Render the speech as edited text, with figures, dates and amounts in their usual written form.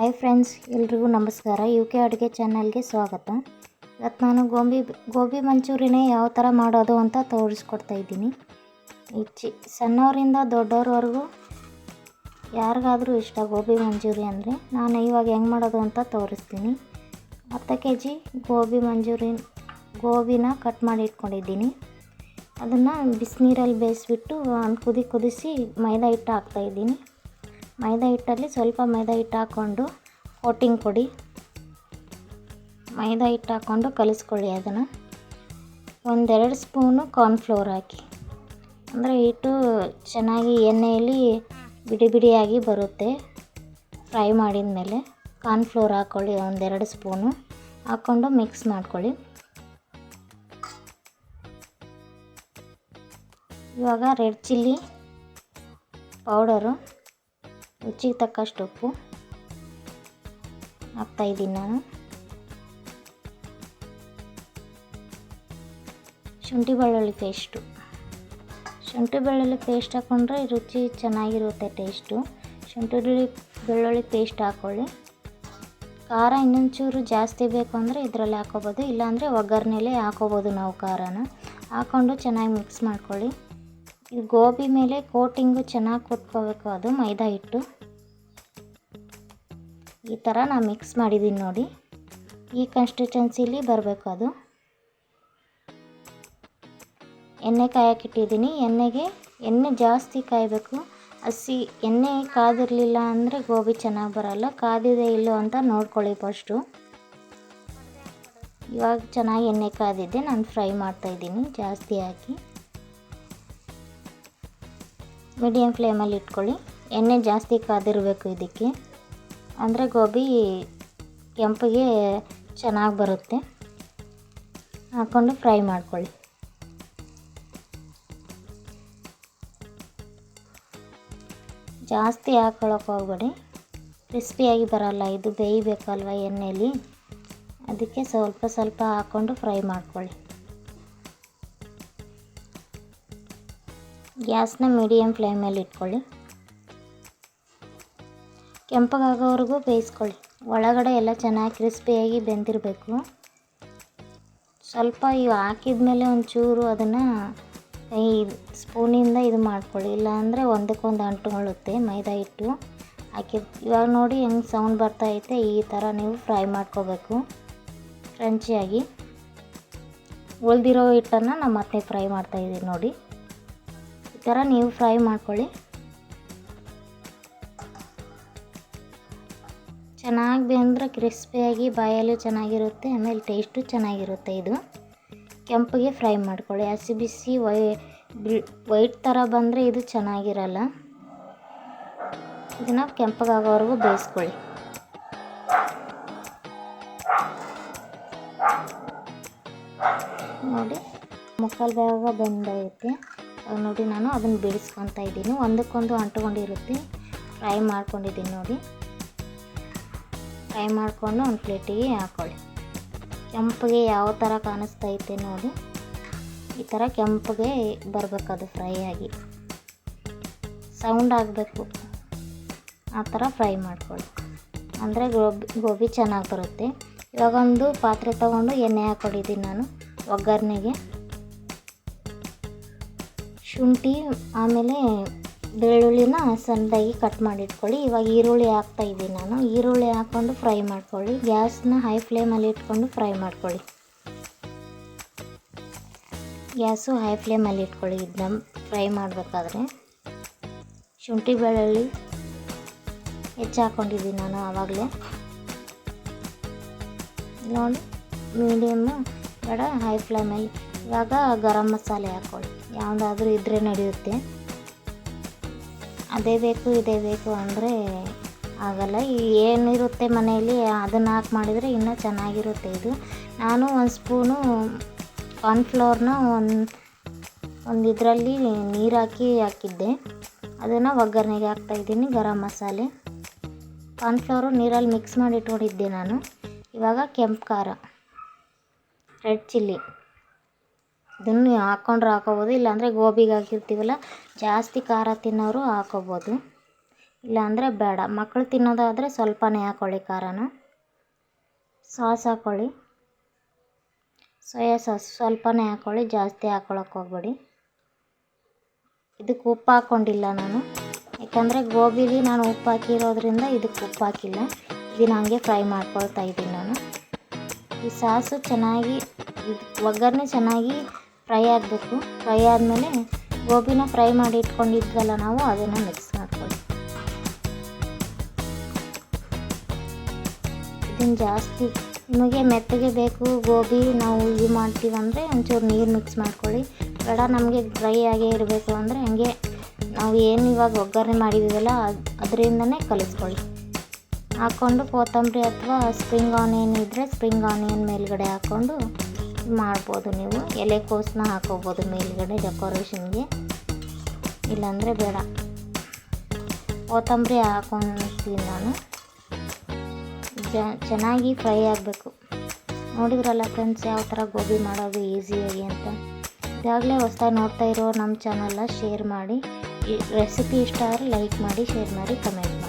Hi friends, ಎಲ್ರಿಗೂ ನಮಸ್ಕಾರ. UK ಅಡುಗೆ ಚಾನಲ್ಗೆ ಸ್ವಾಗತ. ಇವತ್ತು ನಾನು ಗೋಬಿ ಮಂಚೂರಿನೇ ಯಾವ ಥರ ಮಾಡೋದು ಅಂತ ತೋರಿಸ್ಕೊಡ್ತಾ ಇದ್ದೀನಿ. ಸಣ್ಣವರಿಂದ ದೊಡ್ಡವ್ರವರೆಗೂ ಯಾರಿಗಾದರೂ ಇಷ್ಟ ಗೋಬಿ ಮಂಚೂರಿ ಅಂದರೆ. ನಾನು ಇವಾಗ ಹೆಂಗೆ ಮಾಡೋದು ಅಂತ ತೋರಿಸ್ತೀನಿ. 10 kg ಗೋಬಿನ ಕಟ್ ಮಾಡಿ ಇಟ್ಕೊಂಡಿದ್ದೀನಿ. ಅದನ್ನು ಬಿಸಿನೀರಲ್ಲಿ ಬೇಯಿಸ್ಬಿಟ್ಟು ಒಂದು ಕುದಿಸಿ ಮೈದಾ ಹಿಟ್ಟು ಹಾಕ್ತಾಯಿದ್ದೀನಿ. ಮೈದಾ ಹಿಟ್ಟಲ್ಲಿ ಸ್ವಲ್ಪ ಮೈದಾ ಹಿಟ್ಟು ಹಾಕ್ಕೊಂಡು ಕೋಟಿಂಗ್ ಕೊಡಿ. ಮೈದಾ ಹಿಟ್ಟು ಹಾಕ್ಕೊಂಡು ಕಲಿಸ್ಕೊಳ್ಳಿ. ಅದನ್ನು 1-2 ಸ್ಪೂನು ಕಾರ್ನ್ಫ್ಲೋರ್ ಹಾಕಿ, ಅಂದರೆ ಹಿಟ್ಟು ಚೆನ್ನಾಗಿ ಎಣ್ಣೆಯಲ್ಲಿ ಬಿಡಿ ಬಿಡಿಯಾಗಿ ಬರುತ್ತೆ. ಫ್ರೈ ಮಾಡಿದ ಮೇಲೆ ಕಾರ್ನ್ಫ್ಲೋರ್ ಹಾಕ್ಕೊಳ್ಳಿ. 1-2 ಸ್ಪೂನು ಹಾಕ್ಕೊಂಡು ಮಿಕ್ಸ್ ಮಾಡ್ಕೊಳ್ಳಿ. ಇವಾಗ ರೆಡ್ ಚಿಲ್ಲಿ ಪೌಡರು, ರುಚಿಗೆ ತಕ್ಕಷ್ಟು ಉಪ್ಪು ಹಾಕ್ತಾಯಿದ್ದೀನಿ ನಾನು. ಶುಂಠಿ ಬೆಳ್ಳುಳ್ಳಿ ಪೇಸ್ಟ್ ಹಾಕ್ಕೊಂಡ್ರೆ ರುಚಿ ಚೆನ್ನಾಗಿರುತ್ತೆ, ಟೇಸ್ಟು. ಬೆಳ್ಳುಳ್ಳಿ ಪೇಸ್ಟ್ ಹಾಕ್ಕೊಳ್ಳಿ. ಖಾರ ಇನ್ನೊಂಚೂರು ಜಾಸ್ತಿ ಬೇಕು ಅಂದರೆ ಇದರಲ್ಲಿ ಹಾಕ್ಕೋಬೋದು, ಇಲ್ಲಾಂದರೆ ಒಗ್ಗರಣೆಲೇ ಹಾಕ್ಕೋಬೋದು ನಾವು. ಖಾರನ ಹಾಕ್ಕೊಂಡು ಚೆನ್ನಾಗಿ ಮಿಕ್ಸ್ ಮಾಡ್ಕೊಳ್ಳಿ. ಇದು ಗೋಬಿ ಮೇಲೆ ಕೋಟಿಂಗು ಚೆನ್ನಾಗಿ ಕೊಟ್ಕೋಬೇಕು, ಅದು ಮೈದಾ ಹಿಟ್ಟು. ಈ ಥರ ನಾನು ಮಿಕ್ಸ್ ಮಾಡಿದ್ದೀನಿ ನೋಡಿ, ಈ ಕನ್ಸಿಸ್ಟೆನ್ಸಿಲಿ ಬರಬೇಕು ಅದು. ಎಣ್ಣೆ ಕಾಯಕ್ಕಿಟ್ಟಿದ್ದೀನಿ. ಎಣ್ಣೆ ಜಾಸ್ತಿ ಕಾಯಬೇಕು. ಹಸಿ ಎಣ್ಣೆ ಕಾದಿರಲಿಲ್ಲ ಅಂದರೆ ಗೋಬಿ ಚೆನ್ನಾಗಿ ಬರಲ್ಲ. ಕಾದಿದೆ ಇಲ್ಲೋ ಅಂತ ನೋಡ್ಕೊಳ್ಳಿ ಫಸ್ಟು. ಇವಾಗ ಚೆನ್ನಾಗಿ ಎಣ್ಣೆ ಕಾದಿದೆ, ನಾನು ಫ್ರೈ ಮಾಡ್ತಾಯಿದ್ದೀನಿ ಜಾಸ್ತಿ ಹಾಕಿ. ಮೀಡಿಯಮ್ ಫ್ಲೇಮಲ್ಲಿ ಇಟ್ಕೊಳ್ಳಿ. ಎಣ್ಣೆ ಜಾಸ್ತಿ ಕಾದಿರಬೇಕು ಇದಕ್ಕೆ, ಅಂದರೆ ಗೋಬಿ ಕೆಂಪಿಗೆ ಚೆನ್ನಾಗಿ ಬರುತ್ತೆ. ಹಾಕ್ಕೊಂಡು ಫ್ರೈ ಮಾಡ್ಕೊಳ್ಳಿ. ಜಾಸ್ತಿ ಹಾಕ್ಕೊಳ್ಳೋಕೆ ಹೋಗ್ಬೇಡಿ, ಕ್ರಿಸ್ಪಿಯಾಗಿ ಬರಲ್ಲ. ಇದು ಬೇಯಬೇಕಲ್ವ ಎಣ್ಣೆಯಲ್ಲಿ, ಅದಕ್ಕೆ ಸ್ವಲ್ಪ ಹಾಕ್ಕೊಂಡು ಫ್ರೈ ಮಾಡ್ಕೊಳ್ಳಿ. ಗ್ಯಾಸ್ನ ಮೀಡಿಯಮ್ ಫ್ಲೇಮಲ್ಲಿ ಇಟ್ಕೊಳ್ಳಿ. ಕೆಂಪಗಾಗೋವರೆಗೂ ಬೇಯಿಸ್ಕೊಳ್ಳಿ. ಒಳಗಡೆ ಎಲ್ಲ ಚೆನ್ನಾಗಿ ಕ್ರಿಸ್ಪಿಯಾಗಿ ಬೆಂದಿರಬೇಕು. ಸ್ವಲ್ಪ ಇವು ಹಾಕಿದ ಮೇಲೆ ಒಂಚೂರು ಅದನ್ನು ಈ ಸ್ಪೂನಿಂದ ಇದು ಮಾಡ್ಕೊಳ್ಳಿ, ಇಲ್ಲಾಂದರೆ ಒಂದಕ್ಕೊಂದು ಅಂಟುಕೊಳ್ಳುತ್ತೆ ಮೈದಾ ಹಿಟ್ಟು ಹಾಕಿದ. ಇವಾಗ ನೋಡಿ ಹೆಂಗೆ ಸೌಂಡ್ ಬರ್ತಾಯಿದೆ. ಈ ಥರ ನೀವು ಫ್ರೈ ಮಾಡ್ಕೋಬೇಕು ಕ್ರಂಚಿಯಾಗಿ. ಉಳಿದಿರೋ ಹಿಟ್ಟನ್ನು ನಾನು ಮತ್ತೆ ಫ್ರೈ ಮಾಡ್ತಾಯಿದ್ದೀನಿ ನೋಡಿ. ಈ ಥರ ನೀವು ಫ್ರೈ ಮಾಡ್ಕೊಳ್ಳಿ. ಚೆನ್ನಾಗಿ ಬೆಂದರೆ ಕ್ರಿಸ್ಪಿಯಾಗಿ ಬಾಯಲ್ಲಿ ಚೆನ್ನಾಗಿರುತ್ತೆ, ಆಮೇಲೆ ಟೇಸ್ಟು ಚೆನ್ನಾಗಿರುತ್ತೆ. ಇದು ಕೆಂಪಿಗೆ ಫ್ರೈ ಮಾಡ್ಕೊಳ್ಳಿ. ಹಸಿ ಬಿಸಿ ವೈಟ್ ಥರ ಬಂದರೆ ಇದು ಚೆನ್ನಾಗಿರಲ್ಲ. ಇದನ್ನು ಕೆಂಪಗಾಗೋವರೆಗೂ ಬೇಯಿಸ್ಕೊಳ್ಳಿ. ನೋಡಿ ಮುಕ್ಕಾಲು ಭಾಗ ಬೆಂದೈತೆ. ನೋಡಿ ನಾನು ಅದನ್ನು ಬಿಡಿಸ್ಕೊತಾ ಇದ್ದೀನಿ. ಒಂದಕ್ಕೊಂದು ಅಂಟುಕೊಂಡಿರುತ್ತೆ. ಫ್ರೈ ಮಾಡ್ಕೊಂಡಿದ್ದೀನಿ ನೋಡಿ. ಫ್ರೈ ಮಾಡಿಕೊಂಡು ಒಂದು ಪ್ಲೇಟಿಗೆ ಹಾಕ್ಕೊಳ್ಳಿ. ಕೆಂಪಿಗೆ ಯಾವ ಥರ ಕಾಣಿಸ್ತೈತೆ ನೋಡಿ, ಈ ಥರ ಕೆಂಪಿಗೆ ಬರಬೇಕದು ಫ್ರೈ ಆಗಿ. ಸೌಂಡ್ ಆಗಬೇಕು, ಆ ಥರ ಫ್ರೈ ಮಾಡ್ಕೊಳ್ಳಿ, ಅಂದರೆ ಗೋಬಿ ಚೆನ್ನಾಗಿ ಬರುತ್ತೆ. ಇವಾಗ ಒಂದು ಪಾತ್ರೆ ತೊಗೊಂಡು ಎಣ್ಣೆ ಹಾಕ್ಕೊಂಡಿದ್ದೀನಿ ನಾನು ಒಗ್ಗರಣೆಗೆ. ಶುಂಠಿ ಆಮೇಲೆ ಬೆಳ್ಳುಳ್ಳಿನ ಸಣ್ಣದಾಗಿ ಕಟ್ ಮಾಡಿಟ್ಕೊಳ್ಳಿ. ಇವಾಗ ಈರುಳ್ಳಿ ಹಾಕ್ತಾಯಿದ್ದೀನಿ ನಾನು. ಈರುಳ್ಳಿ ಹಾಕ್ಕೊಂಡು ಫ್ರೈ ಮಾಡ್ಕೊಳ್ಳಿ. ಗ್ಯಾಸ್ನ ಹೈ ಫ್ಲೇಮಲ್ಲಿ ಇಟ್ಕೊಂಡು ಫ್ರೈ ಮಾಡ್ಕೊಳ್ಳಿ. ಗ್ಯಾಸು ಹೈ ಫ್ಲೇಮಲ್ಲಿ ಇಟ್ಕೊಳ್ಳಿ ಇದನ್ನ ಫ್ರೈ ಮಾಡಬೇಕಾದ್ರೆ. ಶುಂಠಿ ಬೆಳ್ಳುಳ್ಳಿ ಹೆಚ್ಚು ಹಾಕ್ಕೊಂಡಿದ್ದೀನಿ ನಾನು ಆವಾಗಲೇ ನೋಡಿ. ಮೀಡಿಯಮ್ಮು ಬೇಡ, ಹೈ ಫ್ಲೇಮಲ್ಲಿ. ಇವಾಗ ಗರಂ ಮಸಾಲೆ ಹಾಕ್ಕೊಳ್ಳಿ. ಯಾವುದಾದ್ರೂ ಇದ್ದರೆ ನಡೆಯುತ್ತೆ. ಅದೇ ಬೇಕು ಇದೇ ಬೇಕು ಅಂದರೆ ಆಗಲ್ಲ. ಏನಿರುತ್ತೆ ಮನೆಯಲ್ಲಿ ಅದನ್ನು ಹಾಕಿ ಮಾಡಿದರೆ ಇನ್ನೂ ಚೆನ್ನಾಗಿರುತ್ತೆ ಇದು. ನಾನು 1 ಸ್ಪೂನು ಕಾರ್ನ್ಫ್ಲೋರ್ನ ಒಂದು ಇದರಲ್ಲಿ ನೀರು ಹಾಕಿದ್ದೆ. ಅದನ್ನು ಒಗ್ಗರಣೆಗೆ ಹಾಕ್ತಾಯಿದ್ದೀನಿ. ಗರಂ ಮಸಾಲೆ, ಕಾರ್ನ್ಫ್ಲೋರು ನೀರಲ್ಲಿ ಮಿಕ್ಸ್ ಮಾಡಿ ಇಟ್ಕೊಂಡಿದ್ದೆ ನಾನು. ಇವಾಗ ಕೆಂಪು ಖಾರ, ರೆಡ್ ಚಿಲ್ಲಿ, ಇದನ್ನು ಹಾಕ್ಕೊಂಡ್ರೆ ಹಾಕೋಬೋದು, ಇಲ್ಲಾಂದರೆ ಗೋಬಿಗೆ ಹಾಕಿರ್ತೀವಲ್ಲ ಜಾಸ್ತಿ ಖಾರ ತಿನ್ನೋರು ಹಾಕೋಬೋದು. ಇಲ್ಲಾಂದರೆ ಬೇಡ. ಮಕ್ಕಳು ತಿನ್ನೋದಾದರೆ ಸ್ವಲ್ಪನೇ ಹಾಕ್ಕೊಳ್ಳಿ ಖಾರನ. ಸಾಸ್ ಹಾಕ್ಕೊಳ್ಳಿ, ಸೋಯಾ ಸಾಸ್ ಸ್ವಲ್ಪನೇ ಹಾಕ್ಕೊಳ್ಳಿ, ಜಾಸ್ತಿ ಹಾಕ್ಕೊಳಕ್ಕೆ ಹೋಗ್ಬೇಡಿ. ಇದಕ್ಕೆ ಉಪ್ಪು ಹಾಕ್ಕೊಂಡಿಲ್ಲ ನಾನು, ಯಾಕಂದರೆ ಗೋಬಿಲಿ ನಾನು ಉಪ್ಪು ಹಾಕಿರೋದ್ರಿಂದ ಇದಕ್ಕೆ ಉಪ್ಪು ಹಾಕಿಲ್ಲ. ಇದನ್ನು ಹಾಗೆ ಫ್ರೈ ಮಾಡ್ಕೊಳ್ತಾ ಇದ್ದೀನಿ ನಾನು. ಈ ಸಾಸು ಚೆನ್ನಾಗಿ ಒಗ್ಗರಣೆ ಚೆನ್ನಾಗಿ ಫ್ರೈ ಆಗಬೇಕು. ಫ್ರೈ ಆದಮೇಲೆ ಗೋಬಿನ ಫ್ರೈ ಮಾಡಿ ಇಟ್ಕೊಂಡಿದ್ವಲ್ಲ ನಾವು, ಅದನ್ನು ಮಿಕ್ಸ್ ಮಾಡ್ಕೊಳ್ಳಿ. ಇದನ್ನು ಜಾಸ್ತಿ ನಿಮಗೆ ಮೆತ್ತಗೆ ಬೇಕು ಗೋಬಿ ನಾವು ಇದು ಮಾಡ್ತೀವಂದರೆ ಒಂಚೂರು ನೀರು ಮಿಕ್ಸ್ ಮಾಡ್ಕೊಳ್ಳಿ. ಬೇಡ ನಮಗೆ ಡ್ರೈ ಆಗೇ ಇರಬೇಕು ಅಂದರೆ ಹಂಗೆ ನಾವು ಏನು ಇವಾಗ ಒಗ್ಗರಣೆ ಮಾಡಿದ್ದೀವಲ್ಲ ಅದರಿಂದನೇ ಕಲಿಸ್ಕೊಳ್ಳಿ. ಹಾಕ್ಕೊಂಡು ಕೊತ್ತಂಬರಿ ಅಥವಾ ಸ್ಪ್ರಿಂಗ್ ಆನಿಯನ್ ಇದ್ದರೆ ಸ್ಪ್ರಿಂಗ್ ಆನಿಯನ್ ಮೇಲ್ಗಡೆ ಹಾಕ್ಕೊಂಡು ಮಾಡ್ಬೋದು. ನೀವು ಎಲೆಕೋಸನ್ನ ಹಾಕೋಬೋದು ಮೇಲ್ಗಡೆ ಡೆಕೋರೇಷನ್ಗೆ, ಇಲ್ಲಾಂದರೆ ಬೇಡ. ಕೊತ್ತಂಬರಿ ಹಾಕ್ಕೊಳ್ತೀನಿ ನಾನು. ಚೆನ್ನಾಗಿ ಫ್ರೈ ಆಗಬೇಕು. ನೋಡಿದ್ರಲ್ಲ ಫ್ರೆಂಡ್ಸ್ ಯಾವ ಥರ ಗೋಬಿ ಮಾಡೋದು ಈಸಿಯಾಗಿ ಅಂತ. ಇದಾಗಲೇ ಹೊಸ್ದಾಗಿ ನೋಡ್ತಾ ಇರೋ ನಮ್ಮ ಚಾನಲ್ನ ಶೇರ್ ಮಾಡಿ. ಈ ರೆಸಿಪಿ ಇಷ್ಟ ಆದರೆ ಲೈಕ್ ಮಾಡಿ, ಶೇರ್ ಮಾಡಿ, ಕಮೆಂಟ್ ಮಾಡಿ.